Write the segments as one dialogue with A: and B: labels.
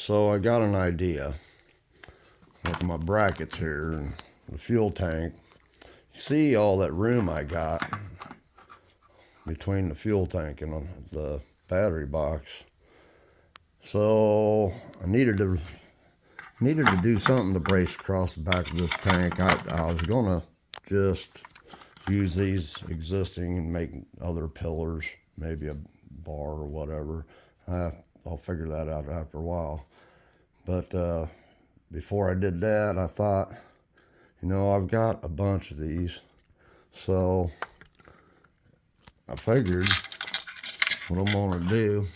A: So I got an idea. Look at my brackets here and the fuel tank. See all that room I got between the fuel tank and the battery box. So I needed to do something to brace across the back of this tank. I was gonna just use these existing and make other pillars, maybe a bar or whatever. I'll figure that out after a while. But before I did that, I thought, I've got a bunch of these. So I figured what I'm gonna do,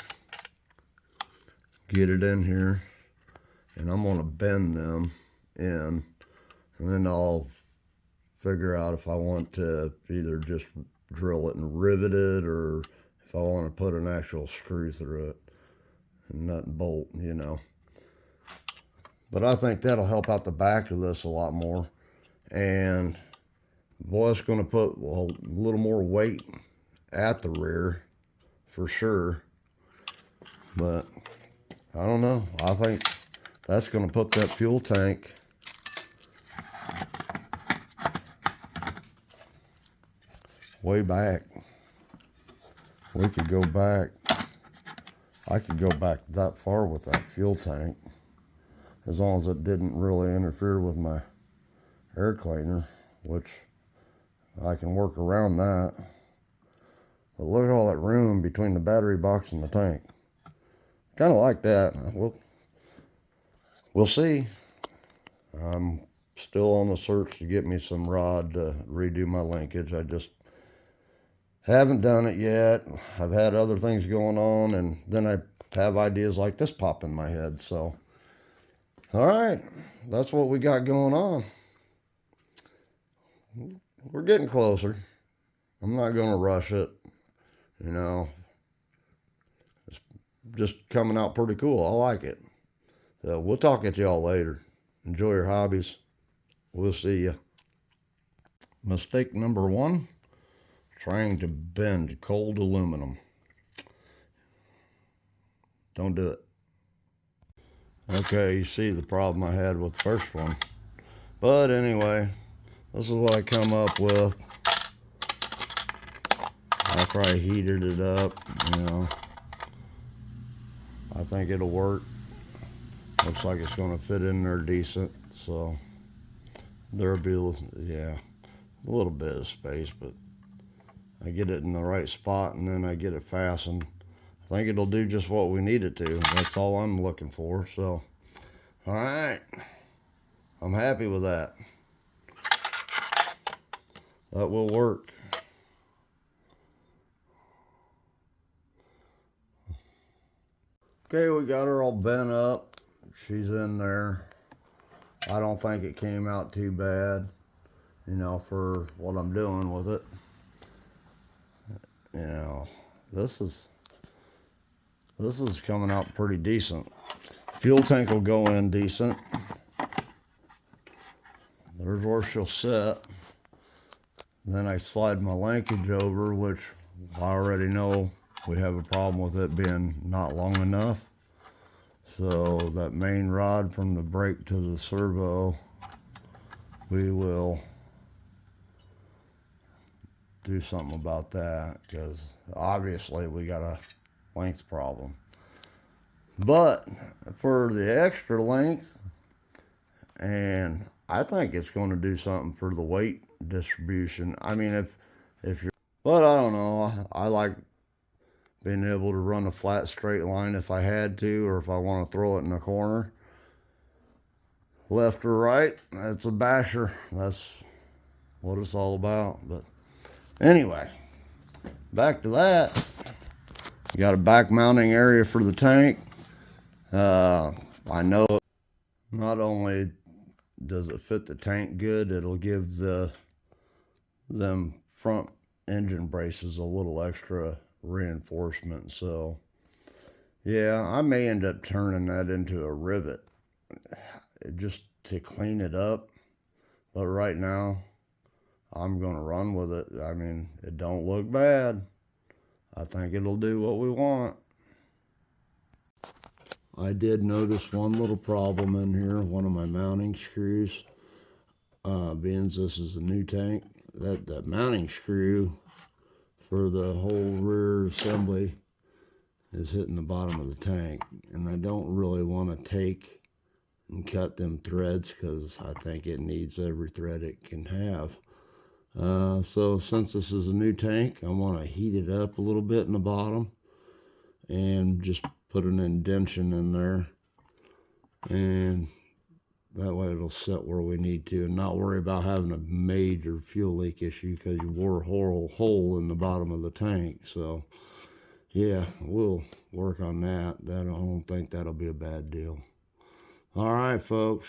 A: get it in here, and I'm gonna bend them in, and then I'll figure out if I want to either just drill it and rivet it, or if I want to put an actual screw through it and nut and bolt, But I think that'll help out the back of this a lot more. And boy, it's going to put a little more weight at the rear for sure. But I don't know. I think that's going to put that fuel tank way back. We could go back. I could go back that far with that fuel tank, as long as it didn't really interfere with my air cleaner, which I can work around that. But look at all that room between the battery box and the tank. Kind of like that. We'll see. I'm still on the search to get me some rod to redo my linkage. I just haven't done it yet. I've had other things going on, and then I have ideas like this pop in my head. So, all right, that's what we got going on. We're getting closer. I'm not going to rush it. It's just coming out pretty cool. I like it. So we'll talk at y'all later. Enjoy your hobbies. We'll see you. Mistake number 1, trying to bend cold aluminum. Don't do it. Okay, you see the problem I had with the first one. But anyway, this is what I come up with after I heated it up. I think it'll work. Looks like it's going to fit in there decent. So there'll be, a little bit of space, but I get it in the right spot, and then I get it fastened. I think it'll do just what we need it to. That's all I'm looking for. So, all right, I'm happy with that. That will work. Okay, we got her all bent up. She's in there. I don't think it came out too bad, for what I'm doing with it. This is coming out pretty decent. Fuel tank will go in decent. There's where she'll sit. Then I slide my linkage over, which I already know we have a problem with it being not long enough. So that main rod from the brake to the servo, we will do something about that, because obviously we got a length problem. But for the extra length, and I think it's going to do something for the weight distribution. I mean, if you're, but I don't know. I like being able to run a flat straight line if I had to, or if I want to throw it in a corner, left or right. That's a basher. That's what it's all about. But anyway, back to that. You got a back mounting area for the tank. I know not only does it fit the tank good, it'll give them front engine braces a little extra reinforcement. So yeah, I may end up turning that into a rivet just to clean it up. But right now, I'm going to run with it. I mean, it don't look bad. I think it'll do what we want. I did notice one little problem in here, one of my mounting screws. Being this is a new tank, that mounting screw for the whole rear assembly is hitting the bottom of the tank, and I don't really want to take and cut them threads because I think it needs every thread it can have. So since this is a new tank, I want to heat it up a little bit in the bottom and just put an indention in there, and that way it'll sit where we need to and not worry about having a major fuel leak issue because you wore a hole in the bottom of the tank. So yeah, we'll work on that. I don't think that'll be a bad deal. All right, folks.